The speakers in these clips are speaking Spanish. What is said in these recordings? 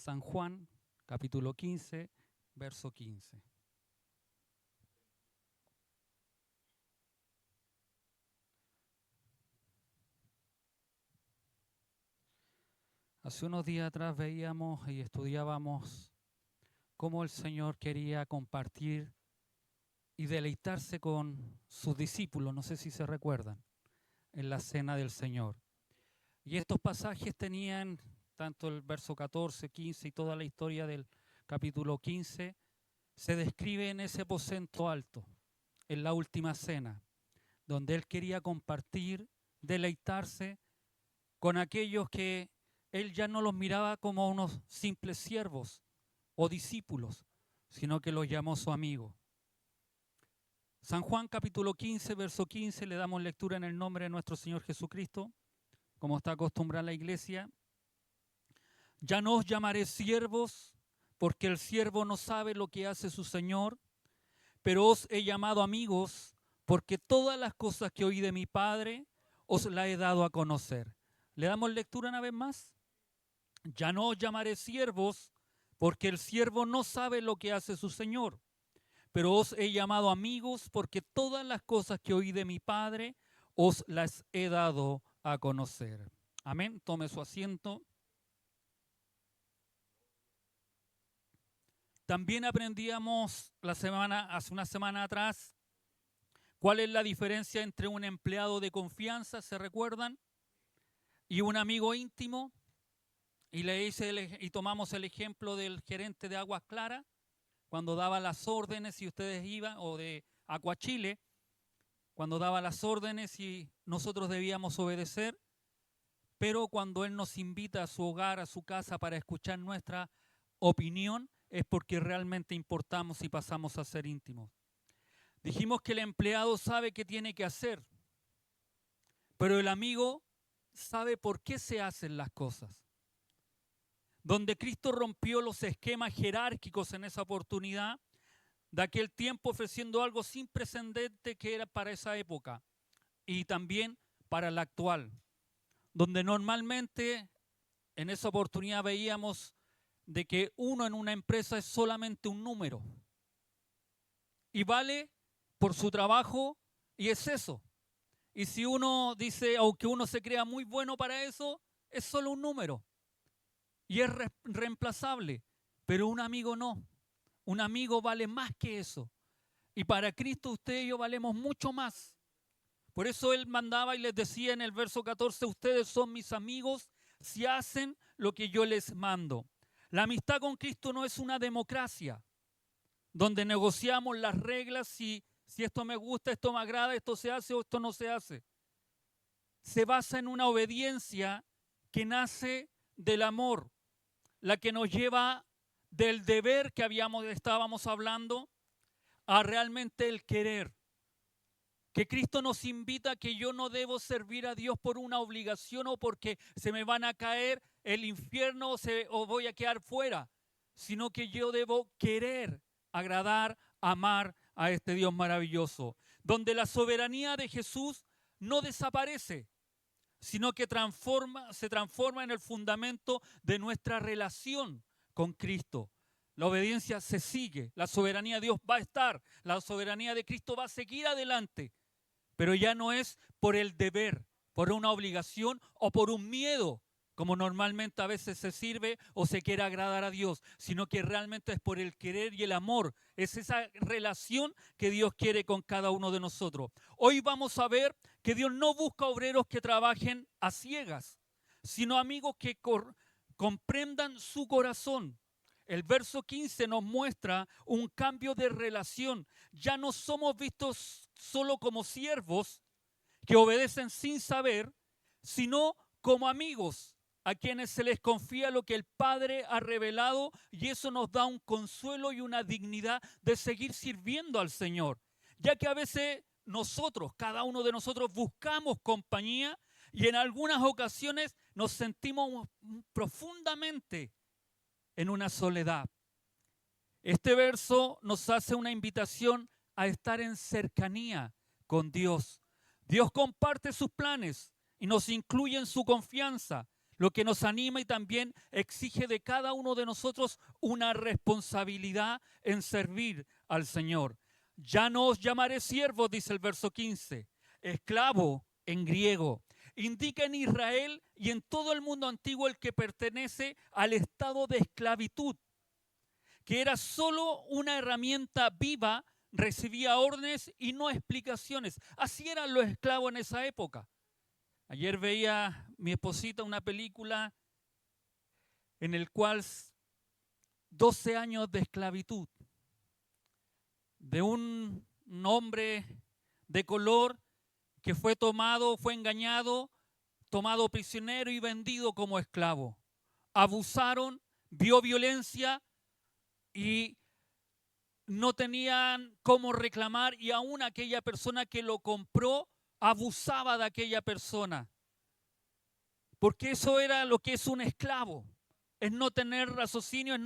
San Juan, capítulo 15, verso 15. Hace unos días atrás veíamos y estudiábamos cómo el Señor quería compartir y deleitarse con sus discípulos, no sé si se recuerdan, en la cena del Señor. Y estos pasajes tenían, tanto el verso 14, 15 y toda la historia del capítulo 15, se describe en ese aposento alto, en la última cena, donde Él quería compartir, deleitarse con aquellos que Él ya no los miraba como unos simples siervos o discípulos, sino que los llamó su amigo. San Juan capítulo 15, verso 15, le damos lectura en el nombre de nuestro Señor Jesucristo, como está acostumbrada la iglesia. Ya no os llamaré siervos, porque el siervo no sabe lo que hace su Señor, pero os he llamado amigos, porque todas las cosas que oí de mi Padre os las he dado a conocer. ¿Le damos lectura una vez más? Ya no os llamaré siervos, porque el siervo no sabe lo que hace su Señor, pero os he llamado amigos, porque todas las cosas que oí de mi Padre os las he dado a conocer. Amén. Tome su asiento. También aprendíamos hace una semana atrás, cuál es la diferencia entre un empleado de confianza, ¿se recuerdan? Y un amigo íntimo. Y tomamos el ejemplo del gerente de Aguas Claras, cuando daba las órdenes y ustedes iban, o de Acuachile, cuando daba las órdenes y nosotros debíamos obedecer, pero cuando Él nos invita a su hogar, a su casa, para escuchar nuestra opinión, es porque realmente importamos y pasamos a ser íntimos. Dijimos que el empleado sabe qué tiene que hacer, pero el amigo sabe por qué se hacen las cosas. Donde Cristo rompió los esquemas jerárquicos en esa oportunidad, de aquel tiempo, ofreciendo algo sin precedente que era para esa época y también para la actual, donde normalmente en esa oportunidad veíamos de que uno en una empresa es solamente un número y vale por su trabajo y es eso. Y si uno dice, aunque uno se crea muy bueno para eso, es solo un número y es reemplazable, pero un amigo no. Un amigo vale más que eso. Y para Cristo usted y yo valemos mucho más. Por eso Él mandaba y les decía en el verso 14, ustedes son mis amigos si hacen lo que yo les mando. La amistad con Cristo no es una democracia, donde negociamos las reglas, si esto me gusta, esto me agrada, esto se hace o esto no se hace. Se basa en una obediencia que nace del amor, la que nos lleva del deber que estábamos hablando a realmente el querer. Que Cristo nos invita a que yo no debo servir a Dios por una obligación o porque se me van a caer el infierno o voy a quedar fuera, sino que yo debo querer agradar, amar a este Dios maravilloso, donde la soberanía de Jesús no desaparece, sino que se transforma en el fundamento de nuestra relación con Cristo. La obediencia se sigue, la soberanía de Dios va a estar, la soberanía de Cristo va a seguir adelante, pero ya no es por el deber, por una obligación o por un miedo, como normalmente a veces se sirve o se quiere agradar a Dios, sino que realmente es por el querer y el amor. Es esa relación que Dios quiere con cada uno de nosotros. Hoy vamos a ver que Dios no busca obreros que trabajen a ciegas, sino amigos que comprendan su corazón. El verso 15 nos muestra un cambio de relación. Ya no somos vistos solo como siervos que obedecen sin saber, sino como amigos a quienes se les confía lo que el Padre ha revelado, y eso nos da un consuelo y una dignidad de seguir sirviendo al Señor. Ya que a veces nosotros, cada uno de nosotros, buscamos compañía y en algunas ocasiones nos sentimos profundamente en una soledad. Este verso nos hace una invitación a estar en cercanía con Dios. Dios comparte sus planes y nos incluye en su confianza. lo que nos anima y también exige de cada uno de nosotros una responsabilidad en servir al Señor. Ya no os llamaré siervos, dice el verso 15, esclavo en griego. Indica en Israel y en todo el mundo antiguo el que pertenece al estado de esclavitud, que era solo una herramienta viva, recibía órdenes y no explicaciones. Así eran los esclavos en esa época. Ayer veía mi esposita una película en el cual 12 años de esclavitud de un hombre de color que fue tomado, fue engañado, tomado prisionero y vendido como esclavo. Abusaron, vio violencia y no tenían cómo reclamar, y aún aquella persona que lo compró abusaba de aquella persona. Porque eso era lo que es un esclavo. Es no tener raciocinio,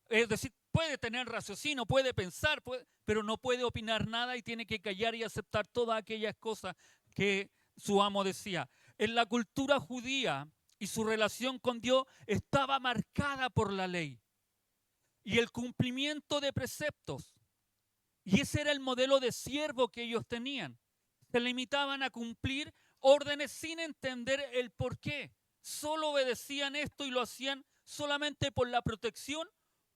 es decir, puede tener raciocinio, puede pensar, pero no puede opinar nada y tiene que callar y aceptar todas aquellas cosas que su amo decía. En la cultura judía y su relación con Dios estaba marcada por la ley y el cumplimiento de preceptos. Y ese era el modelo de siervo que ellos tenían. Se limitaban a cumplir órdenes sin entender el por qué. Solo obedecían esto y lo hacían solamente por la protección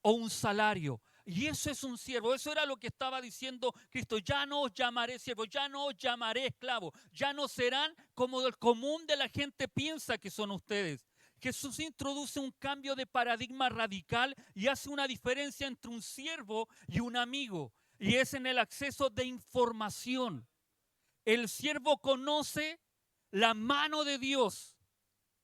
o un salario. Y eso es un siervo. Eso era lo que estaba diciendo Cristo. Ya no os llamaré siervo, ya no os llamaré esclavo. Ya no serán como el común de la gente piensa que son ustedes. Jesús introduce un cambio de paradigma radical y hace una diferencia entre un siervo y un amigo. Y es en el acceso de información. El siervo conoce la mano de Dios,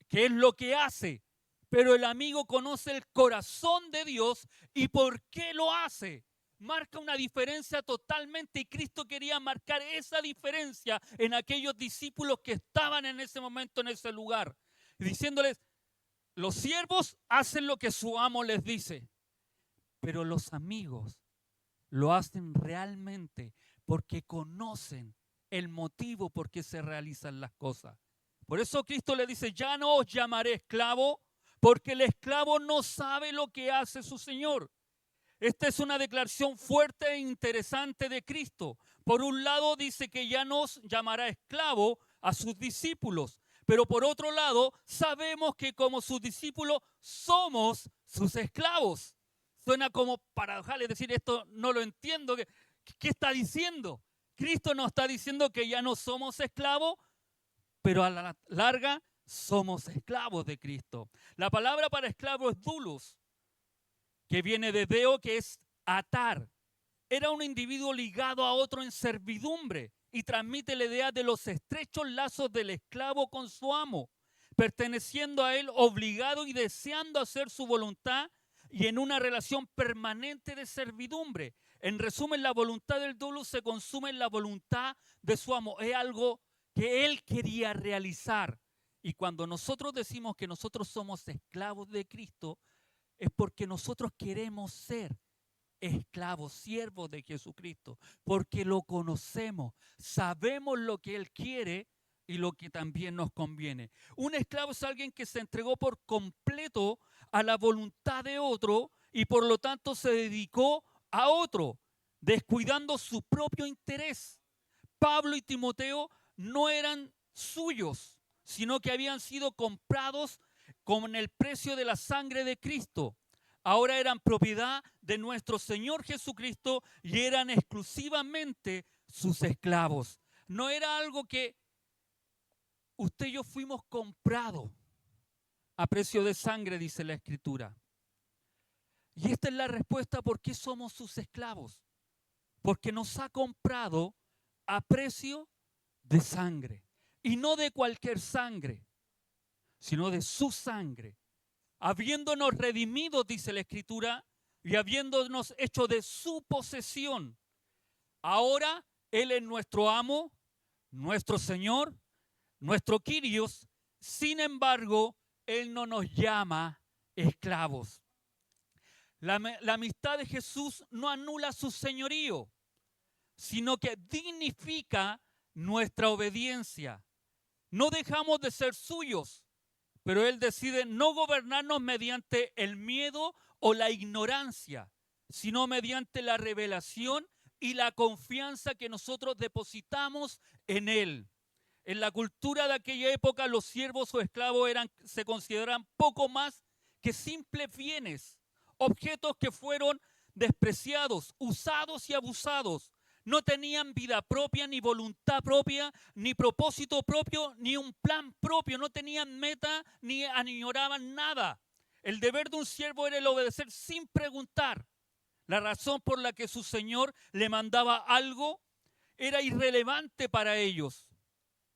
que es lo que hace, pero el amigo conoce el corazón de Dios y por qué lo hace. Marca una diferencia totalmente, y Cristo quería marcar esa diferencia en aquellos discípulos que estaban en ese momento en ese lugar, diciéndoles: los siervos hacen lo que su amo les dice, pero los amigos lo hacen realmente porque conocen el motivo por qué se realizan las cosas. Por eso Cristo le dice: ya no os llamaré esclavo, porque el esclavo no sabe lo que hace su Señor. Esta es una declaración fuerte e interesante de Cristo. Por un lado dice que ya nos llamará esclavo a sus discípulos, pero por otro lado sabemos que como sus discípulos somos sus esclavos. Suena como paradojal, es decir, esto no lo entiendo. ¿Qué está diciendo? Cristo nos está diciendo que ya no somos esclavos, pero a la larga somos esclavos de Cristo. La palabra para esclavo es doulos, que viene de deo, que es atar. Era un individuo ligado a otro en servidumbre y transmite la idea de los estrechos lazos del esclavo con su amo, perteneciendo a él, obligado y deseando hacer su voluntad y en una relación permanente de servidumbre. En resumen, la voluntad del doulos se consume en la voluntad de su amo. Es algo que él quería realizar. Y cuando nosotros decimos que nosotros somos esclavos de Cristo, es porque nosotros queremos ser esclavos, siervos de Jesucristo, porque lo conocemos, sabemos lo que Él quiere y lo que también nos conviene. Un esclavo es alguien que se entregó por completo a la voluntad de otro y por lo tanto se dedicó a otro, descuidando su propio interés. Pablo y Timoteo no eran suyos, sino que habían sido comprados con el precio de la sangre de Cristo. Ahora eran propiedad de nuestro Señor Jesucristo y eran exclusivamente sus esclavos. No era algo que usted y yo fuimos comprados a precio de sangre, dice la Escritura. Y esta es la respuesta por qué somos sus esclavos. Porque nos ha comprado a precio de sangre. Y no de cualquier sangre, sino de su sangre. Habiéndonos redimido, dice la Escritura, y habiéndonos hecho de su posesión. Ahora Él es nuestro amo, nuestro Señor, nuestro Kyrios. Sin embargo, Él no nos llama esclavos. La amistad de Jesús no anula su señorío, sino que dignifica nuestra obediencia. No dejamos de ser suyos, pero Él decide no gobernarnos mediante el miedo o la ignorancia, sino mediante la revelación y la confianza que nosotros depositamos en Él. En la cultura de aquella época, los siervos o esclavos se consideraban poco más que simples bienes, objetos que fueron despreciados, usados y abusados. No tenían vida propia, ni voluntad propia, ni propósito propio, ni un plan propio. No tenían meta, ni añoraban nada. El deber de un siervo era el obedecer sin preguntar. La razón por la que su señor le mandaba algo era irrelevante para ellos,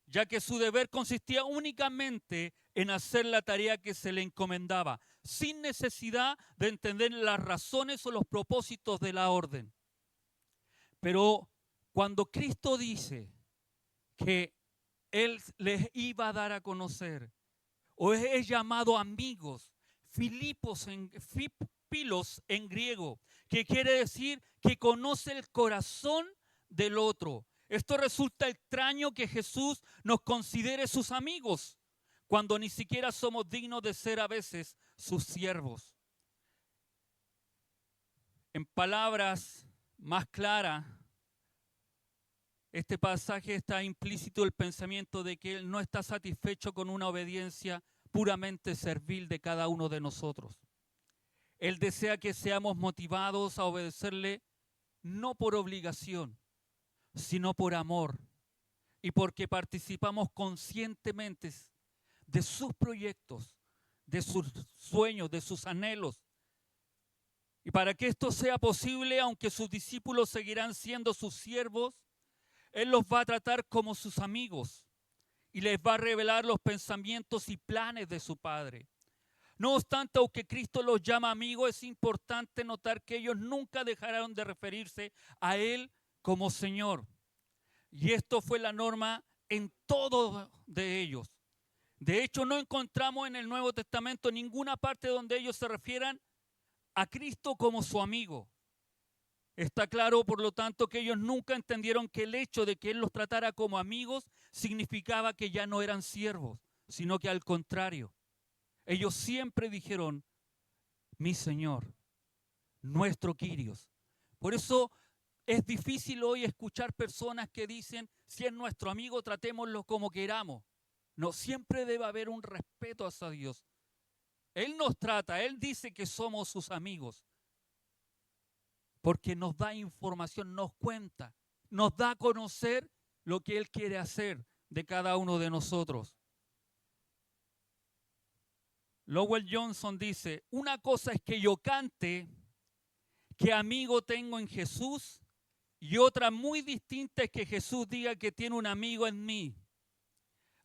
ya que su deber consistía únicamente en hacer la tarea que se le encomendaba, sin necesidad de entender las razones o los propósitos de la orden. Pero cuando Cristo dice que Él les iba a dar a conocer, o es llamado amigos, Filos en griego, que quiere decir que conoce el corazón del otro. Esto resulta extraño que Jesús nos considere sus amigos, cuando ni siquiera somos dignos de ser a veces sus siervos. En palabras más claras, este pasaje está implícito el pensamiento de que Él no está satisfecho con una obediencia puramente servil de cada uno de nosotros. Él desea que seamos motivados a obedecerle no por obligación, sino por amor y porque participamos conscientemente de sus proyectos, de sus sueños, de sus anhelos. Y para que esto sea posible, aunque sus discípulos seguirán siendo sus siervos, Él los va a tratar como sus amigos y les va a revelar los pensamientos y planes de su Padre. No obstante, aunque Cristo los llama amigos, es importante notar que ellos nunca dejaron de referirse a Él como Señor. Y esto fue la norma en todos de ellos. De hecho, no encontramos en el Nuevo Testamento ninguna parte donde ellos se refieran a Cristo como su amigo. Está claro, por lo tanto, que ellos nunca entendieron que el hecho de que Él los tratara como amigos significaba que ya no eran siervos, sino que al contrario. Ellos siempre dijeron, mi Señor, nuestro Kyrios. Por eso es difícil hoy escuchar personas que dicen, si es nuestro amigo, tratémoslo como queramos. No, siempre debe haber un respeto hacia Dios. Él nos trata, Él dice que somos sus amigos, porque nos da información, nos cuenta, nos da a conocer lo que Él quiere hacer de cada uno de nosotros. Lowell Johnson dice, una cosa es que yo cante qué amigo tengo en Jesús, y otra muy distinta es que Jesús diga que tiene un amigo en mí.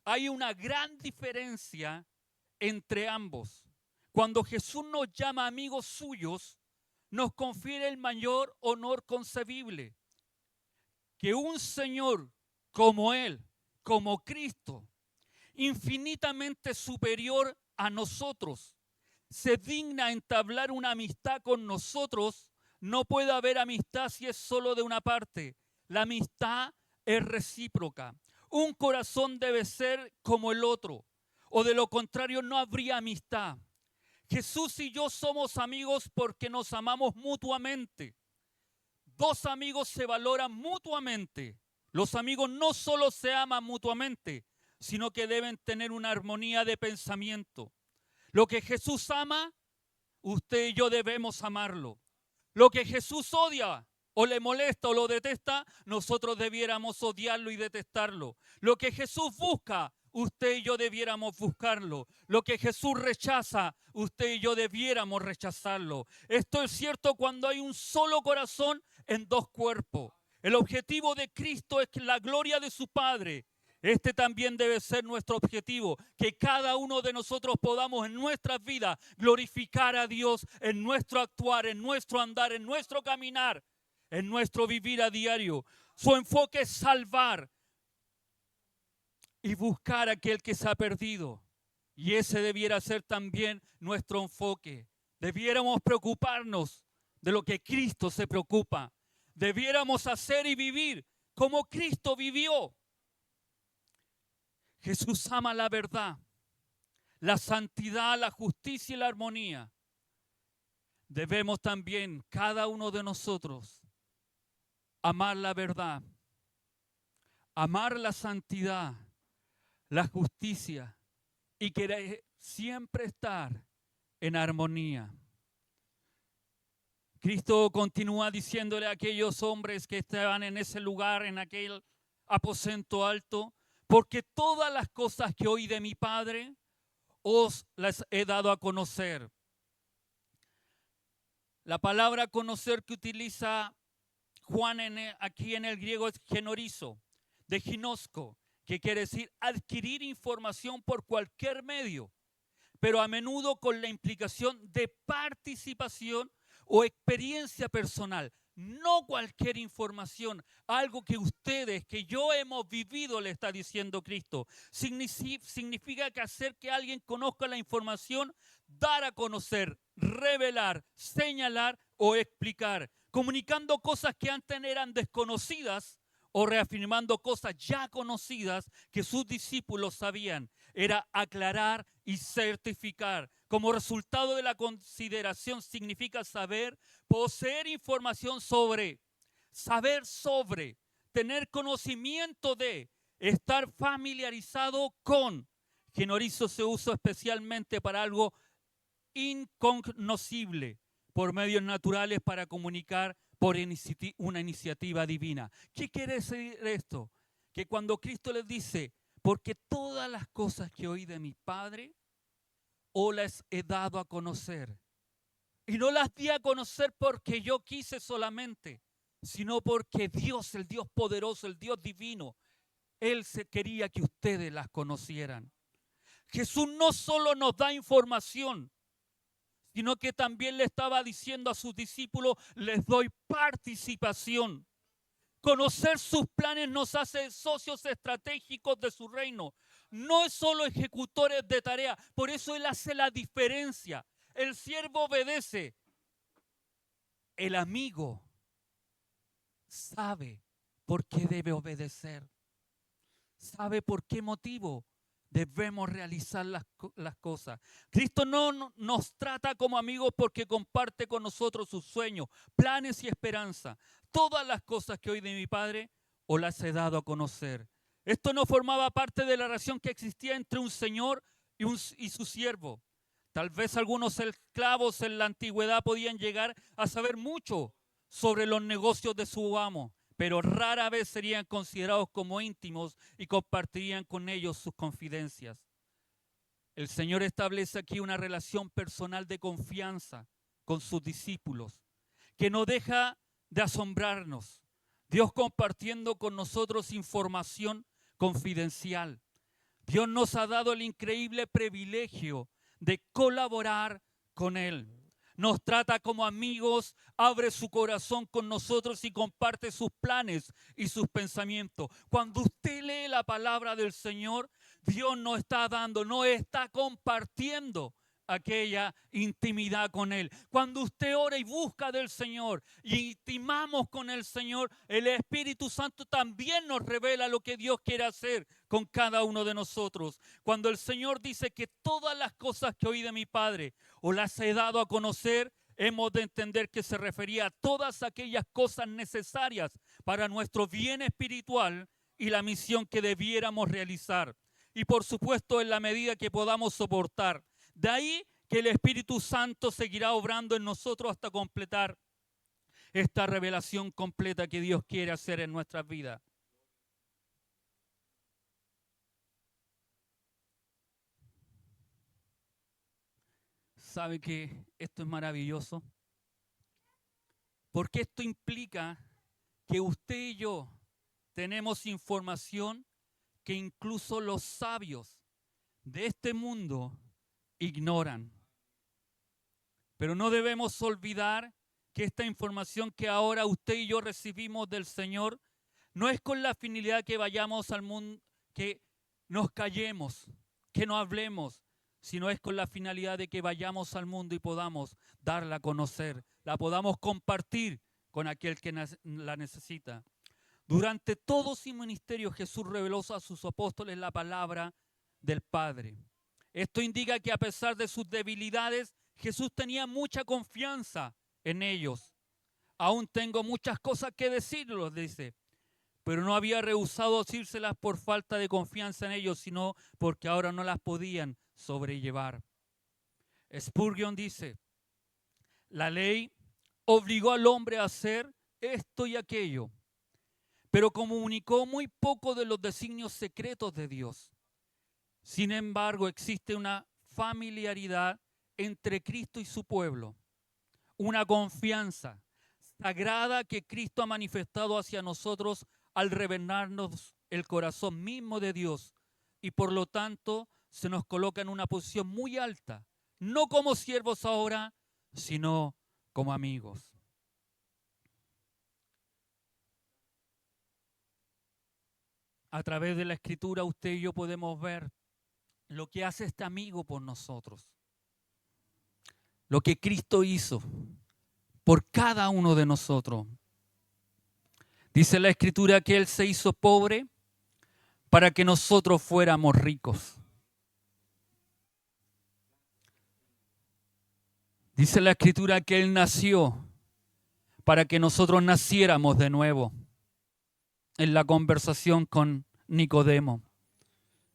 Hay una gran diferencia entre ambos. Cuando Jesús nos llama amigos suyos, nos confiere el mayor honor concebible. Que un Señor como Él, como Cristo, infinitamente superior a nosotros, se digna a entablar una amistad con nosotros. No puede haber amistad si es solo de una parte. La amistad es recíproca. Un corazón debe ser como el otro, o de lo contrario no habría amistad. Jesús y yo somos amigos porque nos amamos mutuamente. Dos amigos se valoran mutuamente. Los amigos no solo se aman mutuamente, sino que deben tener una armonía de pensamiento. Lo que Jesús ama, usted y yo debemos amarlo. Lo que Jesús odia o le molesta o lo detesta, nosotros debiéramos odiarlo y detestarlo. Lo que Jesús busca, usted y yo debiéramos buscarlo. Lo que Jesús rechaza, usted y yo debiéramos rechazarlo. Esto es cierto cuando hay un solo corazón en dos cuerpos. El objetivo de Cristo es que la gloria de su Padre. Este también debe ser nuestro objetivo, que cada uno de nosotros podamos en nuestras vidas glorificar a Dios en nuestro actuar, en nuestro andar, en nuestro caminar, en nuestro vivir a diario. Su enfoque es salvar y buscar a aquel que se ha perdido. Y ese debiera ser también nuestro enfoque. Debiéramos preocuparnos de lo que Cristo se preocupa. Debiéramos hacer y vivir como Cristo vivió. Jesús ama la verdad. la santidad, la justicia y la armonía, debemos también, cada uno de nosotros, amar la verdad, amar la santidad, la justicia y querer siempre estar en armonía. Cristo continúa diciéndole a aquellos hombres que estaban en ese lugar, en aquel aposento alto, porque todas las cosas que oí de mi Padre os las he dado a conocer. La palabra conocer que utiliza Juan aquí en el griego es genorizo, de ginosco, que quiere decir adquirir información por cualquier medio, pero a menudo con la implicación de participación o experiencia personal. No cualquier información, algo que ustedes, que yo hemos vivido, le está diciendo Cristo. Significa que hacer que alguien conozca la información, dar a conocer, revelar, señalar o explicar, comunicando cosas que antes eran desconocidas o reafirmando cosas ya conocidas que sus discípulos sabían. Era aclarar y certificar. Como resultado de la consideración significa saber, poseer información sobre, saber sobre, tener conocimiento de, estar familiarizado con. Genorizo se usa especialmente para algo incognoscible, por medios naturales para comunicar por una iniciativa divina. ¿Qué quiere decir esto? Que cuando Cristo les dice, porque todas las cosas que oí de mi Padre, os las he dado a conocer. Y no las di a conocer porque yo quise solamente, sino porque Dios, el Dios poderoso, el Dios divino, Él se quería que ustedes las conocieran. Jesús no solo nos da información, sino que también le estaba diciendo a sus discípulos, les doy participación. Conocer sus planes nos hace socios estratégicos de su reino. No es solo ejecutores de tarea, por eso Él hace la diferencia. El siervo obedece. El amigo sabe por qué debe obedecer. Sabe por qué motivo debemos realizar las cosas. Cristo no nos trata como amigos porque comparte con nosotros sus sueños, planes y esperanza. Todas las cosas que oí de mi Padre os las he dado a conocer. Esto no formaba parte de la relación que existía entre un señor y su siervo. Tal vez algunos esclavos en la antigüedad podían llegar a saber mucho sobre los negocios de su amo, pero rara vez serían considerados como íntimos y compartirían con ellos sus confidencias. El Señor establece aquí una relación personal de confianza con sus discípulos, que no deja de asombrarnos. Dios compartiendo con nosotros información confidencial. Dios nos ha dado el increíble privilegio de colaborar con Él. Nos trata como amigos, abre su corazón con nosotros y comparte sus planes y sus pensamientos. Cuando usted lee la palabra del Señor, Dios nos está dando, nos está compartiendo aquella intimidad con Él. Cuando usted ora y busca del Señor y intimamos con el Señor, el Espíritu Santo también nos revela lo que Dios quiere hacer con cada uno de nosotros. Cuando el Señor dice que todas las cosas que oí de mi Padre o las he dado a conocer, hemos de entender que se refería a todas aquellas cosas necesarias para nuestro bien espiritual y la misión que debiéramos realizar. Y por supuesto en la medida que podamos soportar. De ahí que el Espíritu Santo seguirá obrando en nosotros hasta completar esta revelación completa que Dios quiere hacer en nuestras vidas. ¿Sabe que esto es maravilloso? Porque esto implica que usted y yo tenemos información que incluso los sabios de este mundo ignoran. Pero no debemos olvidar que esta información que ahora usted y yo recibimos del Señor no es con la finalidad que vayamos al mundo, que nos callemos, que no hablemos, sino es con la finalidad de que vayamos al mundo y podamos darla a conocer, la podamos compartir con aquel que la necesita. Durante todo su ministerio Jesús reveló a sus apóstoles la palabra del Padre. Esto indica que a pesar de sus debilidades, Jesús tenía mucha confianza en ellos. Aún tengo muchas cosas que decirles, dice, pero no había rehusado decírselas por falta de confianza en ellos, sino porque ahora no las podían sobrellevar. Spurgeon dice, la ley obligó al hombre a hacer esto y aquello, pero comunicó muy poco de los designios secretos de Dios. Sin embargo, existe una familiaridad entre Cristo y su pueblo, una confianza sagrada que Cristo ha manifestado hacia nosotros al revelarnos el corazón mismo de Dios, y por lo tanto se nos coloca en una posición muy alta, no como siervos ahora, sino como amigos. A través de la Escritura usted y yo podemos ver lo que hace este amigo por nosotros, lo que Cristo hizo por cada uno de nosotros. Dice la Escritura que Él se hizo pobre para que nosotros fuéramos ricos. Dice la Escritura que Él nació para que nosotros naciéramos de nuevo. En la conversación con Nicodemo.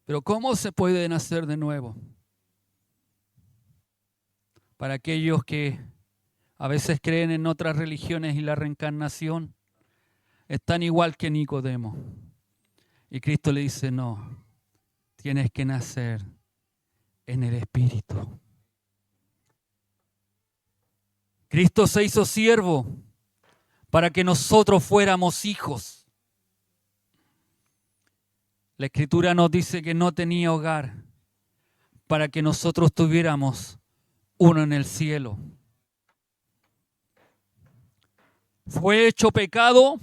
Pero ¿cómo se puede nacer de nuevo? Para aquellos que a veces creen en otras religiones y la reencarnación, están igual que Nicodemo. Y Cristo le dice, no, tienes que nacer en el Espíritu. Cristo se hizo siervo para que nosotros fuéramos hijos. La Escritura nos dice que no tenía hogar para que nosotros tuviéramos uno en el cielo. Fue hecho pecado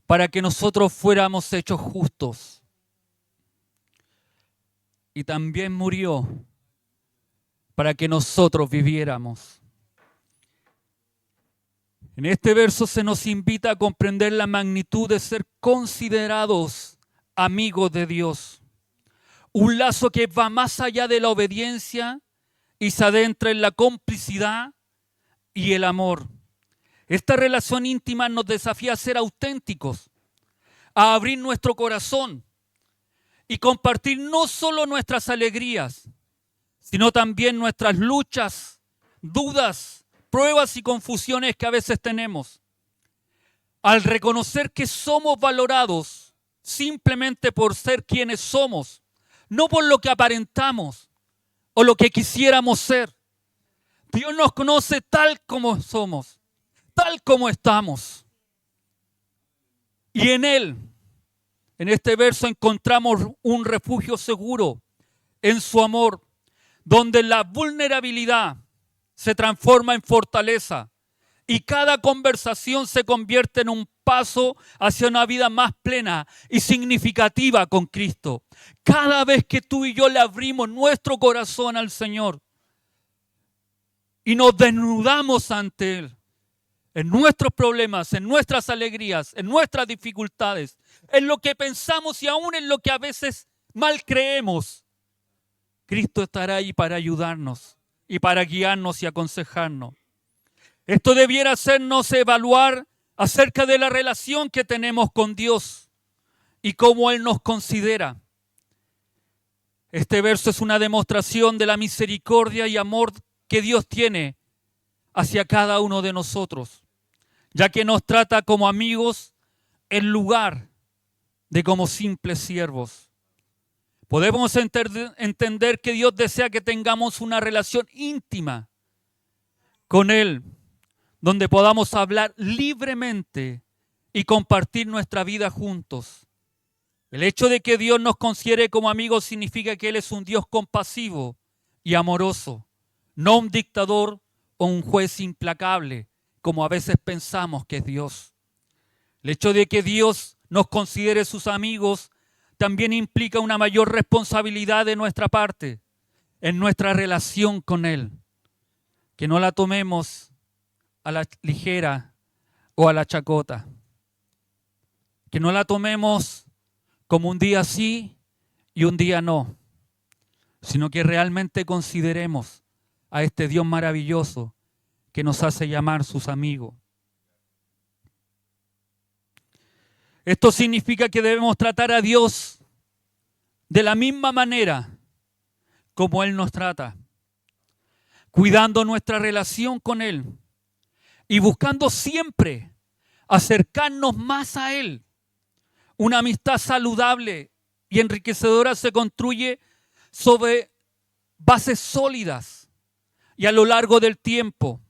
para que nosotros fuéramos hechos justos. Y también murió para que nosotros viviéramos. En este verso se nos invita a comprender la magnitud de ser considerados amigos de Dios. Un lazo que va más allá de la obediencia y se adentra en la complicidad y el amor. Esta relación íntima nos desafía a ser auténticos, a abrir nuestro corazón y compartir no solo nuestras alegrías, sino también nuestras luchas, dudas, pruebas y confusiones que a veces tenemos. Al reconocer que somos valorados simplemente por ser quienes somos, no por lo que aparentamos o lo que quisiéramos ser. Dios nos conoce tal como somos, tal como estamos. Y en Él, en este verso, encontramos un refugio seguro en su amor, donde la vulnerabilidad se transforma en fortaleza y cada conversación se convierte en un paso hacia una vida más plena y significativa con Cristo. Cada vez que tú y yo le abrimos nuestro corazón al Señor y nos desnudamos ante Él, en nuestros problemas, en nuestras alegrías, en nuestras dificultades, en lo que pensamos y aún en lo que a veces mal creemos, Cristo estará ahí para ayudarnos y para guiarnos y aconsejarnos. Esto debiera hacernos evaluar acerca de la relación que tenemos con Dios y cómo Él nos considera. Este verso es una demostración de la misericordia y amor que Dios tiene hacia cada uno de nosotros, ya que nos trata como amigos en lugar de como simples siervos. Podemos entender que Dios desea que tengamos una relación íntima con Él, donde podamos hablar libremente y compartir nuestra vida juntos. El hecho de que Dios nos considere como amigos significa que Él es un Dios compasivo y amoroso, no un dictador o un juez implacable, como a veces pensamos que es Dios. El hecho de que Dios nos considere sus amigos también implica una mayor responsabilidad de nuestra parte en nuestra relación con Él, que no la tomemos a la ligera o a la chacota. Que no la tomemos como un día sí y un día no. sino que realmente consideremos a este Dios maravilloso que nos hace llamar sus amigos. Esto significa que debemos tratar a Dios de la misma manera como Él nos trata, cuidando nuestra relación con Él y buscando siempre acercarnos más a Él. Una amistad saludable y enriquecedora se construye sobre bases sólidas y a lo largo del tiempo.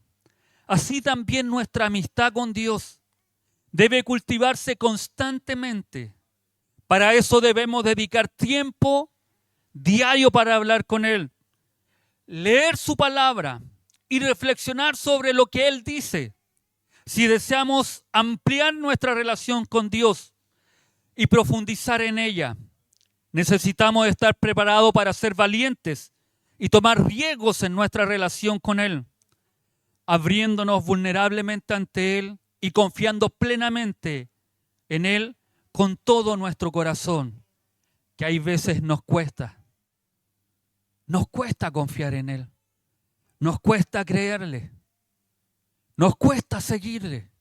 Así también nuestra amistad con Dios debe cultivarse constantemente. Para eso debemos dedicar tiempo diario para hablar con Él, leer su palabra y reflexionar sobre lo que Él dice. Si deseamos ampliar nuestra relación con Dios y profundizar en ella, necesitamos estar preparados para ser valientes y tomar riesgos en nuestra relación con Él, abriéndonos vulnerablemente ante Él y confiando plenamente en Él con todo nuestro corazón, que hay veces nos cuesta. Nos cuesta confiar en Él, nos cuesta creerle, nos cuesta seguirle,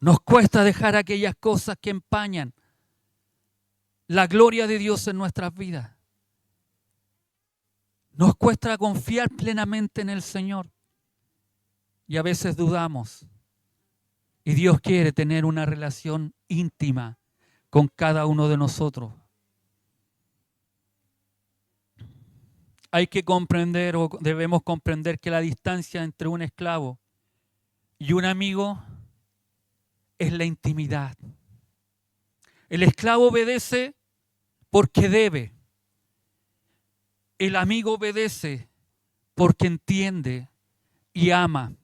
nos cuesta dejar aquellas cosas que empañan la gloria de Dios en nuestras vidas. Nos cuesta confiar plenamente en el Señor y a veces dudamos. Y Dios quiere tener una relación íntima con cada uno de nosotros. Hay que comprender o debemos comprender que la distancia entre un esclavo y un amigo es la intimidad. El esclavo obedece porque debe. El amigo obedece porque entiende y ama.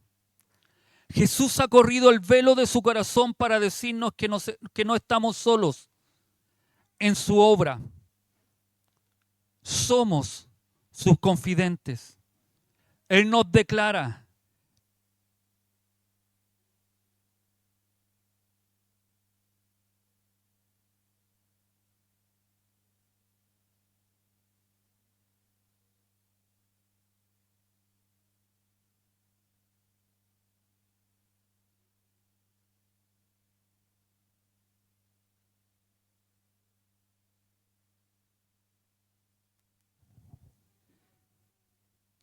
Jesús ha corrido el velo de su corazón para decirnos que no estamos solos en su obra. Somos sus confidentes. Él nos declara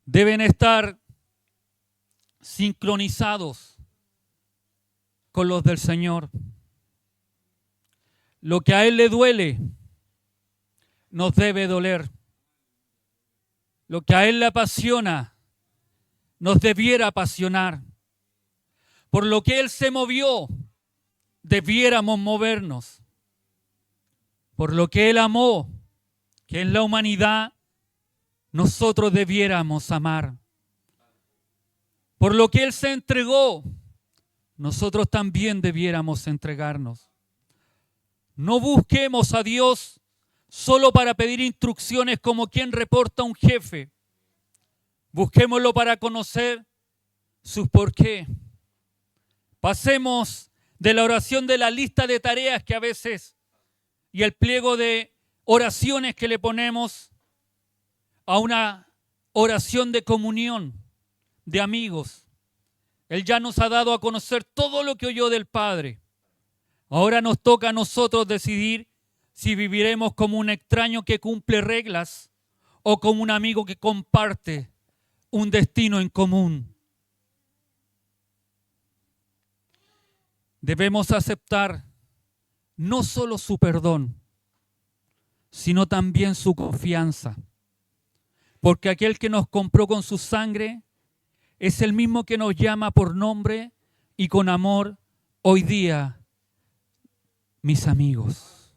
deben estar sincronizados con los del Señor. Lo que a Él le duele nos debe doler. Lo que a Él le apasiona nos debiera apasionar. Por lo que Él se movió, debiéramos movernos. Por lo que Él amó, que es la humanidad, nosotros debiéramos amar. Por lo que Él se entregó, nosotros también debiéramos entregarnos. No busquemos a Dios solo para pedir instrucciones como quien reporta a un jefe. Busquémoslo para conocer sus porqué. Pasemos de la oración de la lista de tareas que a veces y el pliego de oraciones que le ponemos a una oración de comunión, de amigos. Él ya nos ha dado a conocer todo lo que oyó del Padre. Ahora nos toca a nosotros decidir si viviremos como un extraño que cumple reglas o como un amigo que comparte un destino en común. Debemos aceptar no solo su perdón, sino también su confianza. Porque aquel que nos compró con su sangre es el mismo que nos llama por nombre y con amor hoy día, mis amigos.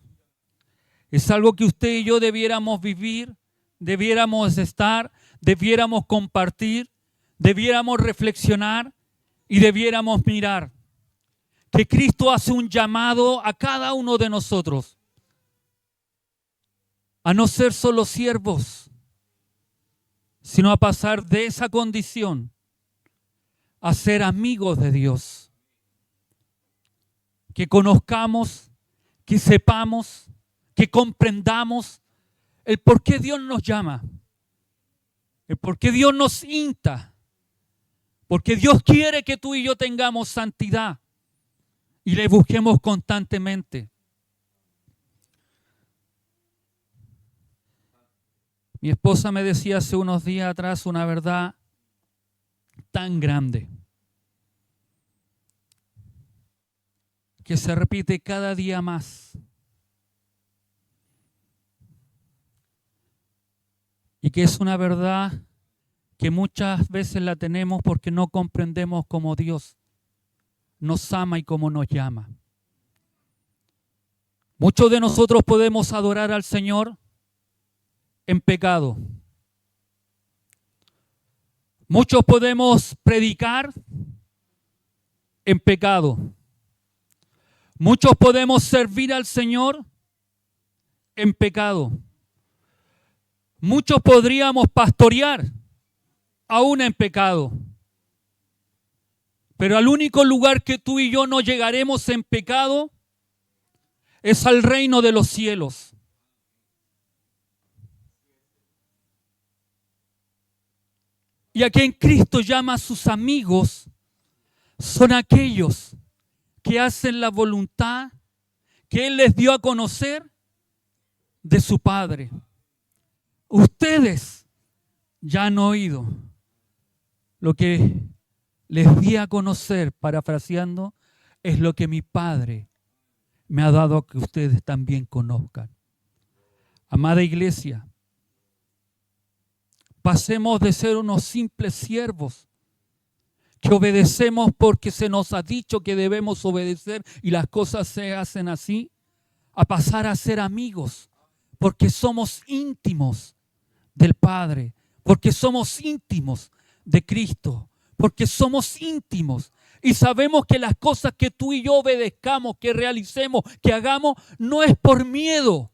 Es algo que usted y yo debiéramos vivir, debiéramos estar, debiéramos compartir, debiéramos reflexionar y debiéramos mirar que Cristo hace un llamado a cada uno de nosotros a no ser solo siervos, sino a pasar de esa condición a ser amigos de Dios. Que conozcamos, que sepamos, que comprendamos el por qué Dios nos llama, el por qué Dios nos insta, porque Dios quiere que tú y yo tengamos santidad y le busquemos constantemente. Mi esposa me decía hace unos días atrás una verdad tan grande que se repite cada día más. Y que es una verdad que muchas veces la tenemos porque no comprendemos cómo Dios nos ama y cómo nos llama. Muchos de nosotros podemos adorar al Señor en pecado. Muchos podemos predicar en pecado. Muchos podemos servir al Señor en pecado. Muchos podríamos pastorear aún en pecado. Pero al único lugar que tú y yo no llegaremos en pecado es al reino de los cielos. Y a quien Cristo llama a sus amigos son aquellos que hacen la voluntad que Él les dio a conocer de su Padre. Ustedes ya han oído lo que les di a conocer, parafraseando, es lo que mi Padre me ha dado a que ustedes también conozcan. Amada iglesia, pasemos de ser unos simples siervos que obedecemos porque se nos ha dicho que debemos obedecer y las cosas se hacen así, a pasar a ser amigos porque somos íntimos del Padre, porque somos íntimos de Cristo, porque somos íntimos y sabemos que las cosas que tú y yo obedezcamos, que realicemos, que hagamos, no es por miedo,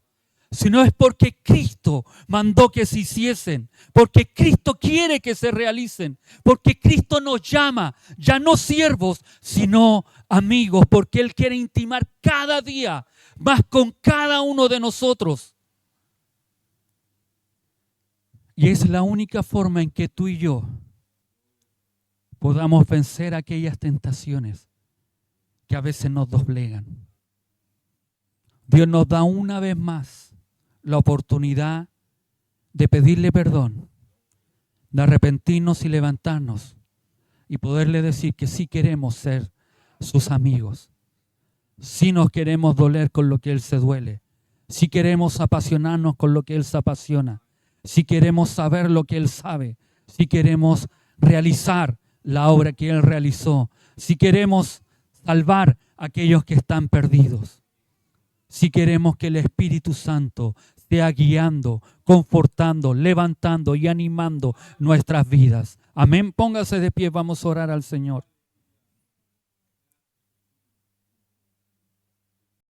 sino es porque Cristo mandó que se hiciesen, porque Cristo quiere que se realicen, porque Cristo nos llama, ya no siervos, sino amigos, porque Él quiere intimar cada día más con cada uno de nosotros. Y es la única forma en que tú y yo podamos vencer aquellas tentaciones que a veces nos doblegan. Dios nos da una vez más la oportunidad de pedirle perdón, de arrepentirnos y levantarnos y poderle decir que sí queremos ser sus amigos, sí nos queremos doler con lo que Él se duele, sí queremos apasionarnos con lo que Él se apasiona, sí queremos saber lo que Él sabe, sí queremos realizar la obra que Él realizó, si queremos salvar a aquellos que están perdidos, si queremos que el Espíritu Santo sea guiando, confortando, levantando y animando nuestras vidas. Amén. Póngase de pie, vamos a orar al Señor.